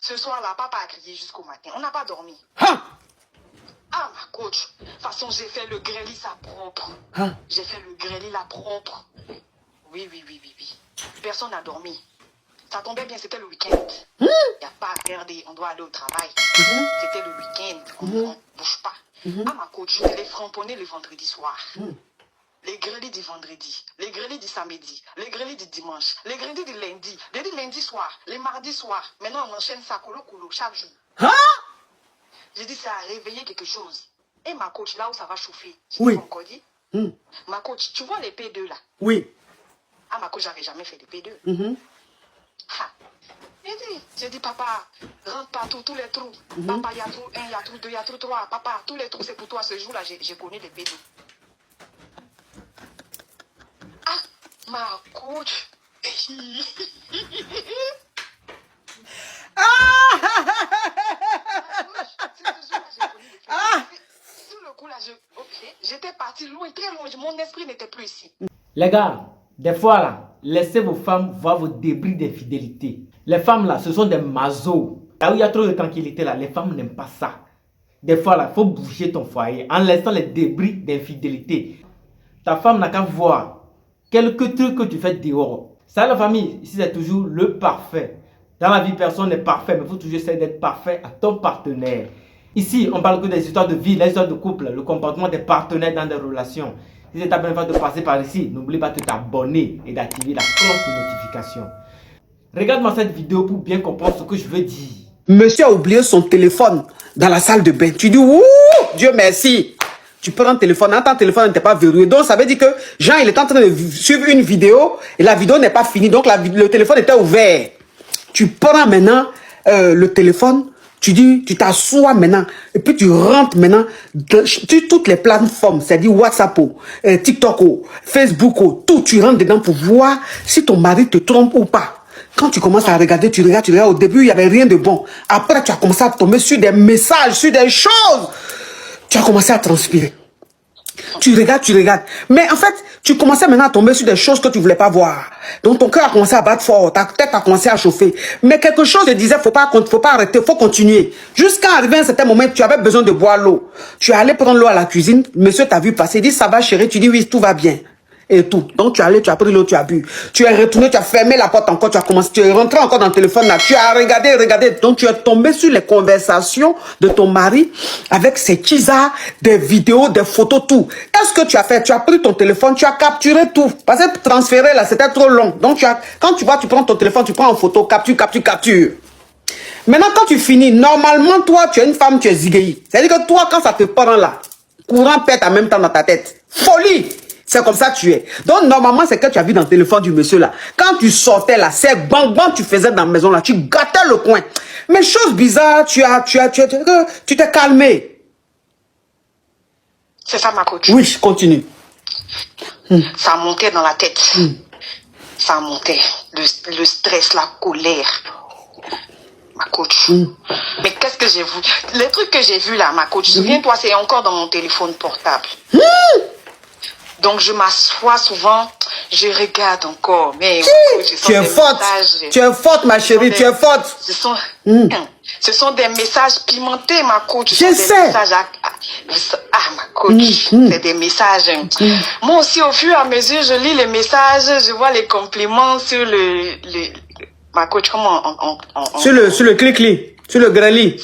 Ce soir-là, papa a crié jusqu'au matin. On n'a pas dormi. Hein? Ah, ma coach. De toute façon, j'ai fait le grêlis à propre. Hein? J'ai fait le grêlis à propre. Oui. Personne n'a dormi. Ça tombait bien, c'était le week-end. Il n'y a pas à regarder, on doit aller au travail. C'était le week-end, on ne bouge pas. Ah, ma coach, je les framponnais le vendredi soir. Les grêlis du vendredi, les grêlis du samedi, les grêlis du dimanche, les grêlis du lundi, les lundi soir, les mardis soir. Maintenant, on enchaîne ça, colo, chaque jour. Hein? J'ai dit, ça a réveillé quelque chose. Et ma coach, là où ça va chauffer, Oui. encore dit, ma coach, tu vois les P2 là? Oui. Ah, ma coach, j'avais jamais fait des P2. Ah. J'ai dit, papa, rentre partout, tous les trous. Papa, il y a trou 1, il y a trou 2, il y a trou 3. Papa, tous les trous, c'est pour toi. Ce jour-là, j'ai connu les P2. Ah, ma coach. Sur le coup, là, j'étais parti loin, très loin. Mon esprit n'était plus ici. Les gars, des fois là, laissez vos femmes voir vos débris d'infidélité. Les femmes là, ce sont des mazos. Là où il y a trop de tranquillité là, les femmes n'aiment pas ça. Des fois là, il faut bouger ton foyer en laissant les débris d'infidélité. Ta femme n'a qu'à voir quelques trucs que tu fais dehors. Ça, la famille, ici c'est toujours le parfait. Dans la vie, personne n'est parfait, mais il faut toujours essayer d'être parfait à ton partenaire. Ici, on parle que des histoires de vie, les histoires de couple, le comportement des partenaires dans des relations. Si c'est ta première fois de passer par ici, n'oublie pas de t'abonner et d'activer la cloche de notification. Regarde-moi cette vidéo pour bien comprendre ce que je veux dire. Monsieur a oublié son téléphone dans la salle de bain. Tu dis, ouh, Dieu merci. Tu prends ton téléphone, ton téléphone n'était pas verrouillé. Donc, ça veut dire que Jean, il est en train de suivre une vidéo et la vidéo n'est pas finie. Donc, le téléphone était ouvert. Tu prends maintenant le téléphone, tu dis, tu t'assois maintenant et puis tu rentres maintenant sur toutes les plateformes, c'est-à-dire WhatsApp, TikTok, Facebook, tout. Tu rentres dedans pour voir si ton mari te trompe ou pas. Quand tu commences à regarder, tu regardes. Au début, il n'y avait rien de bon. Après, tu as commencé à tomber sur des messages, sur des choses. Tu as commencé à transpirer. Tu regardes. Mais en fait, tu commençais maintenant à tomber sur des choses que tu ne voulais pas voir. Donc, ton cœur a commencé à battre fort. Ta tête a commencé à chauffer. Mais quelque chose te disait, faut pas arrêter, faut continuer. Jusqu'à arriver à un certain moment, tu avais besoin de boire l'eau. Tu es allé prendre l'eau à la cuisine. Monsieur t'a vu passer. Il dit, ça va chérie. Tu dis, oui, tout va bien. Et tout. Donc, tu es allé, tu as pris l'eau, tu as bu. Tu es retourné, tu as fermé la porte encore, tu es rentré encore dans le téléphone là. Tu as regardé. Donc, tu es tombé sur les conversations de ton mari avec ses teasers, des vidéos, des photos, tout. Qu'est-ce que tu as fait? Tu as pris ton téléphone, tu as capturé tout. Parce que transférer là, c'était trop long. Donc, quand tu vois, tu prends ton téléphone, tu prends en photo, capture. Maintenant, quand tu finis, normalement, toi, tu es une femme, tu es zigueï. C'est-à-dire que toi, quand ça te prend là, courant pète en même temps dans ta tête. Folie! C'est comme ça que tu es. Donc, normalement, c'est que tu as vu dans le téléphone du monsieur là. Quand tu sortais là, c'est bang tu faisais dans la maison là. Tu gâtais le coin. Mais chose bizarre, tu t'es calmé. C'est ça, ma coach. Oui, je continue. Ça montait dans la tête. Ça montait. Le stress, la colère. Ma coach. Mais qu'est-ce que j'ai vu? Les trucs que j'ai vus là, ma coach, souviens-toi, c'est encore dans mon téléphone portable. Donc, je m'assois souvent, je regarde encore. Mais tu es forte. Tu es forte, ma chérie, tu es forte. Ce sont des messages pimentés, ma coach. Je sais. Ma coach, c'est des messages. Moi aussi, au fur et à mesure, je lis les messages, je vois les compliments sur ma coach, comment sur le clic-clic, sur le grali.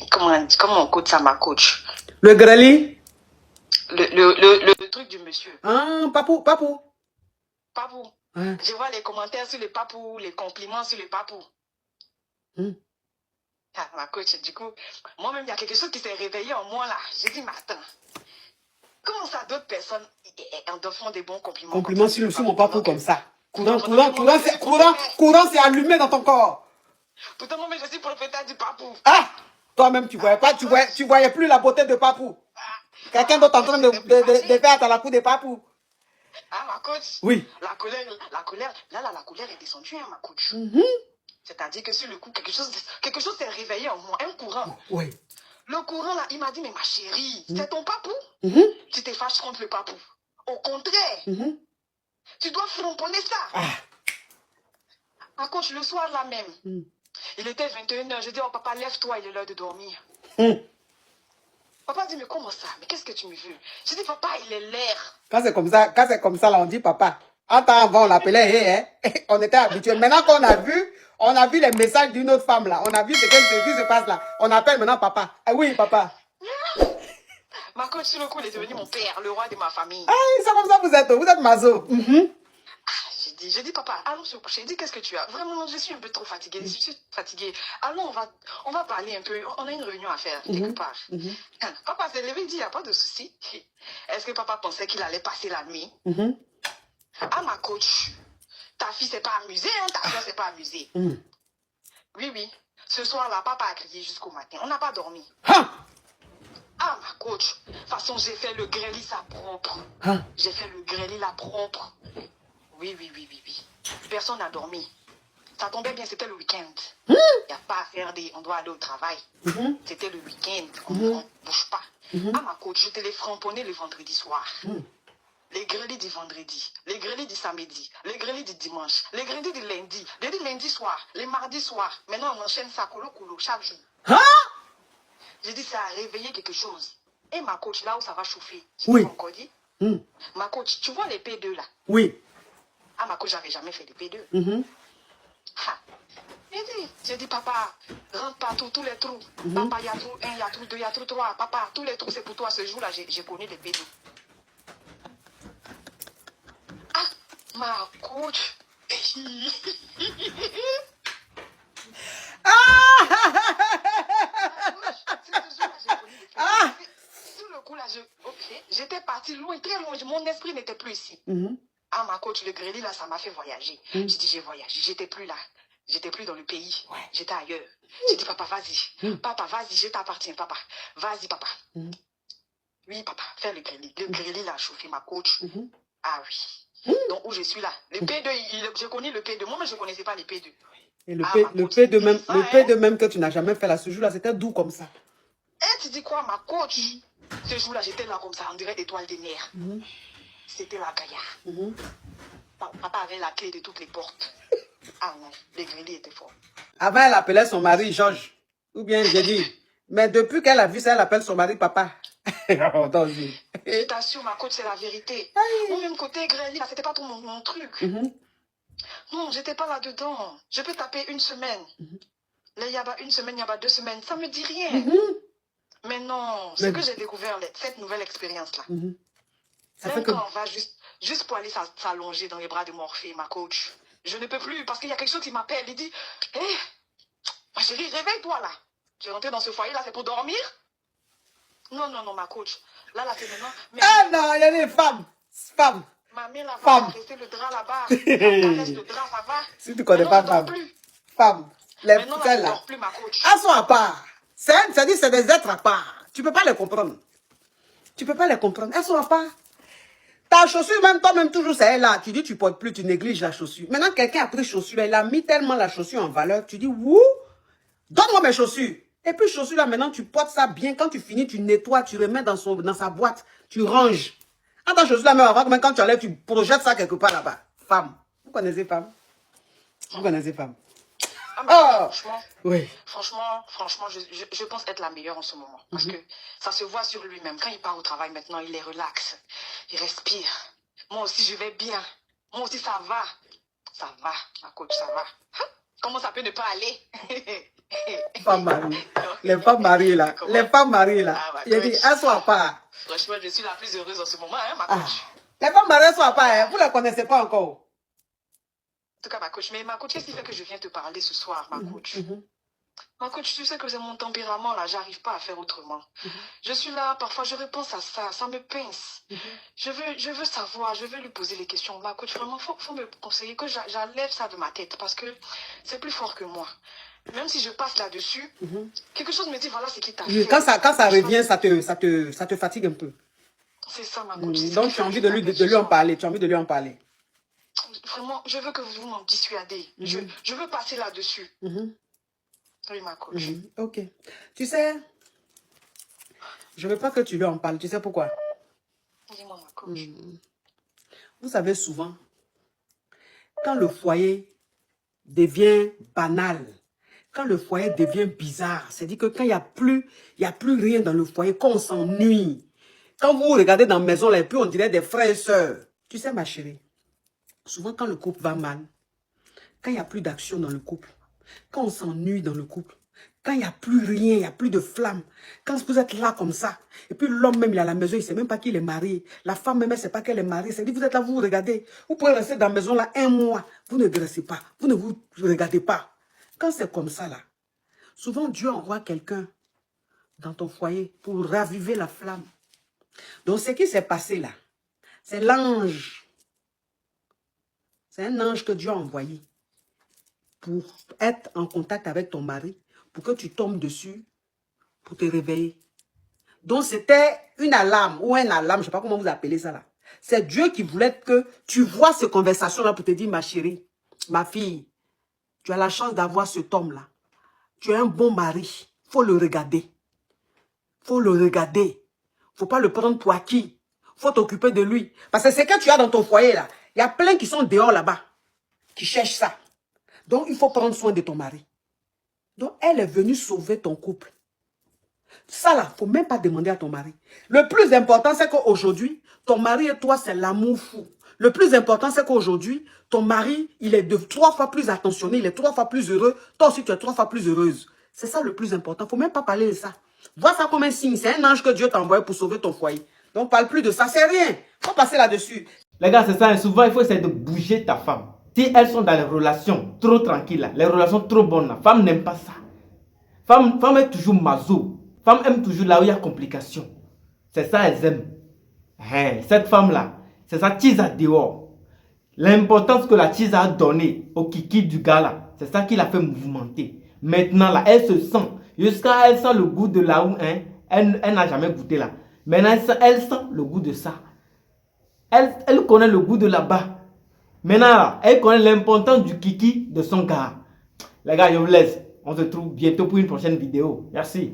Comment on code ça, ma coach? Le grali? Le truc du monsieur. Ah, papou. Hein? Je vois les commentaires sur le papou, les compliments sur le papou. Ah, ma coach, du coup, moi-même, il y a quelque chose qui s'est réveillé en moi là. J'ai dit, mais attends, comment ça d'autres personnes en font des bons compliments? Compliments sur mon papou comme ça. Courant, c'est allumé dans ton corps. Pourtant, moi, je suis propriétaire du papou. Ah, toi-même, tu voyais plus la beauté de papou. Quelqu'un d'autre en train de faire à la cour de papou. Ah, ma coach. Oui. La colère, la colère est descendue, hein, ma coach. C'est-à-dire que sur le coup, quelque chose s'est réveillé en moi, un courant. Oui. Le courant, là, il m'a dit, mais ma chérie, c'est ton papou. Tu t'es fâché contre le papou. Au contraire, tu dois framponner ça. Ma coach, le soir là même, Il était 21h. Je dis, oh papa, lève-toi, il est l'heure de dormir. Papa dit, mais comment ça? Mais qu'est-ce que tu me veux? Je dis, papa, il est l'air. Quand c'est comme ça, là, on dit papa. En temps avant, on l'appelait hé, on était habitués. Maintenant qu'on a vu les messages d'une autre femme là. On a vu ce qui se passe là. On appelle maintenant papa. Ah oui, papa. Ma coach, sur le coup, il est devenu mon père, le roi de ma famille. Ah, c'est comme ça vous êtes mazo. J'ai dit, papa, allons sur le j'ai dit, qu'est-ce que tu as? Vraiment, je suis un peu trop fatiguée. Je suis fatiguée. Allons, on va parler un peu. On a une réunion à faire, quelque part. Papa s'est levé, il dit, il n'y a pas de souci. Est-ce que papa pensait qu'il allait passer la nuit? Ah, ma coach, ta fille s'est pas amusée, hein, ta soeur s'est pas amusée. Oui. Ce soir-là, papa a crié jusqu'au matin. On n'a pas dormi. Ah, ma coach, de toute façon, j'ai fait le grêlis à propre. J'ai fait le grêlis à propre. Oui. Personne n'a dormi. Ça tombait bien, c'était le week-end. Il n'y a pas à faire on doit aller au travail. C'était le week-end, on ne bouge pas. Ah, ma coach, je te les framponnais le vendredi soir. Les grêlis du vendredi, les grêlis du samedi, les grêlis du dimanche, les grêlis du lundi, les lundi soir, les mardis soir. Maintenant, on enchaîne ça, colo, chaque jour. J'ai dit, ça a réveillé quelque chose. Et ma coach, là où ça va chauffer, je t'ai encore dit. Ma coach, tu vois les P2 là? Oui. Ah, ma coach, j'avais jamais fait des P2. J'ai dit, papa, rentre partout, tous les trous. Papa, il y a trou 1, il y a trou 2, il y a trou 3. Papa, tous les trous, c'est pour toi. Ce jour-là, j'ai connu les P2. Ah, ma coach. Sur le coup là, j'étais partie loin, très loin. Mon esprit n'était plus ici. Ah, ma coach, le grêlis là, ça m'a fait voyager. J'ai dit, j'ai voyagé. J'étais plus là. J'étais plus dans le pays. J'étais ailleurs. J'ai dit, papa, vas-y. Papa, vas-y, je t'appartiens, papa. Vas-y, papa. Oui, papa, fais le grêlis. Le grêlis là a chauffé ma coach. Ah oui. Donc, où je suis là. Le P2, j'ai connu le P2. Moi, mais je ne connaissais pas les P2. Et le P2 même que tu n'as jamais fait là, ce jour-là, c'était doux comme ça. Eh, tu dis quoi, ma coach? Ce jour-là, j'étais là comme ça, on dirait étoile des nerfs. C'était la gaillard. Papa avait la clé de toutes les portes. Ah non, les grêlis étaient forts. Avant, elle appelait son mari Georges. Ou bien, j'ai dit. Mais depuis qu'elle a vu ça, elle appelle son mari papa. Je t'assure, ma coach, c'est la vérité. Moi, même côté grêlis, là, c'était pas trop mon truc. Non, j'étais pas là-dedans. Je peux taper une semaine. Là, il y a une semaine, il y a 2 semaines. Ça me dit rien. Mais non, ce que j'ai découvert, cette nouvelle expérience-là. Même quand on va juste pour aller s'allonger dans les bras de Morphée, ma coach, je ne peux plus parce qu'il y a quelque chose qui m'appelle. Il dit, hé, ma chérie, réveille-toi là. Tu es rentrée dans ce foyer-là, c'est pour dormir? Non, ma coach. Là, c'est maintenant. Ah non, il y a des femmes. Femmes. Ma mère là-bas, va rester le drap là-bas. Laisse le drap, ça va. Si tu connais pas femme. Femme. Les maintenant, là, je dors plus, ma coach. Elles sont à part. C'est des êtres à part. Tu peux pas les comprendre. Tu peux pas les comprendre. Elles sont à part. Ta chaussure, même toi-même, toujours, c'est là. Tu dis, tu portes plus, tu négliges la chaussure. Maintenant, quelqu'un a pris chaussure, il a mis tellement la chaussure en valeur. Tu dis, wouh, donne-moi mes chaussures. Et puis, chaussure là, maintenant, tu portes ça bien. Quand tu finis, tu nettoies, tu remets dans sa boîte, tu ranges. En ta chaussure là, même avant, quand tu enlèves, tu projettes ça quelque part là-bas. Femme. Vous connaissez femme? Vous connaissez femme? Ah, franchement, oui. Franchement, je pense être la meilleure en ce moment. Parce que ça se voit sur lui-même. Quand il part au travail maintenant, il est relax. Il respire. Moi aussi, je vais bien. Moi aussi, ça va. Ça va, ma coach, ça va. Comment ça peut ne pas aller? Femmes mariées. Les femmes mariées là. Les femmes mariées là. Il dit, elles sont à part. Franchement, je suis la plus heureuse en ce moment, hein, ma coach. Les femmes mariées sont à part, hein. Vous ne les connaissez pas encore. En tout cas, ma coach, mais ma coach, qu'est-ce qui fait que je viens te parler ce soir, ma coach? Ma coach, tu sais que c'est mon tempérament, là, j'arrive pas à faire autrement. Je suis là, parfois, je réponds à ça me pince. Je veux savoir, je veux lui poser les questions. Ma coach, vraiment, faut me conseiller que j'enlève ça de ma tête, parce que c'est plus fort que moi. Même si je passe là-dessus, quelque chose me dit, voilà ce qui t'a fait. Quand ça revient, ça te fatigue un peu. C'est ça, ma coach. Donc, tu as envie de lui en parler, tu as envie de lui en parler. Vraiment, je veux que vous m'en dissuadez. Je veux passer là-dessus. Oui, ma coach. Ok. Tu sais, je ne veux pas que tu lui en parles. Tu sais pourquoi? Dis-moi, ma coach. Vous savez souvent, quand le foyer devient banal, Quand le foyer devient bizarre, c'est-à-dire que quand il n'y a plus rien dans le foyer, quand on s'ennuie. Quand vous regardez dans la maison, là, et puis on dirait des frères et sœurs. Tu sais, ma chérie, souvent quand le couple va mal, quand il n'y a plus d'action dans le couple, quand on s'ennuie dans le couple, quand il n'y a plus rien, il n'y a plus de flamme, quand vous êtes là comme ça, et puis l'homme même, il est à la maison, il ne sait même pas qu'il est marié, la femme même, elle ne sait pas qu'elle est mariée, c'est-à-dire vous êtes là, vous regardez, vous pouvez rester dans la maison là 1 mois, vous ne graissez pas, vous ne vous regardez pas. Quand c'est comme ça là, souvent Dieu envoie quelqu'un dans ton foyer pour raviver la flamme. Donc ce qui s'est passé là, c'est l'ange. C'est un ange que Dieu a envoyé pour être en contact avec ton mari, pour que tu tombes dessus, pour te réveiller. Donc c'était une alarme ou un alarme, je ne sais pas comment vous appelez ça là. C'est Dieu qui voulait que tu vois ces conversations-là pour te dire, ma chérie, ma fille, tu as la chance d'avoir cet homme-là. Tu es un bon mari. Il faut le regarder. Il faut le regarder. Il ne faut pas le prendre pour acquis. Il faut t'occuper de lui. Parce que c'est que tu as dans ton foyer là. Il y a plein qui sont dehors là-bas. Qui cherchent ça. Donc il faut prendre soin de ton mari. Donc elle est venue sauver ton couple. Ça là, il ne faut même pas demander à ton mari. Le plus important, c'est qu'aujourd'hui, ton mari et toi, c'est l'amour fou. Le plus important, c'est qu'aujourd'hui, ton mari, il est 3 fois plus attentionné, il est 3 fois plus heureux. Toi aussi, tu es 3 fois plus heureuse. C'est ça le plus important. Il ne faut même pas parler de ça. Vois ça comme un signe. C'est un ange que Dieu t'a envoyé pour sauver ton foyer. Donc, parle plus de ça. C'est rien. Il faut passer là-dessus. Les gars, c'est ça. Et souvent, il faut essayer de bouger ta femme. Si elles sont dans les relations trop tranquilles, là, les relations trop bonnes, la femme n'aime pas ça. Femme est toujours maso. Femme aime toujours là où il y a complication. C'est ça, elles aiment. Hein, cette femme-là, c'est sa tisa dehors. L'importance que la tisa a donnée au kiki du gars là, c'est ça qui l'a fait mouvementer. Maintenant là, elle se sent, jusqu'à elle sent le goût de là où elle n'a jamais goûté là. Maintenant, elle sent le goût de ça. Elle connaît le goût de là-bas. Maintenant là, elle connaît l'importance du kiki de son gars. Les gars, je vous laisse. On se retrouve bientôt pour une prochaine vidéo. Merci.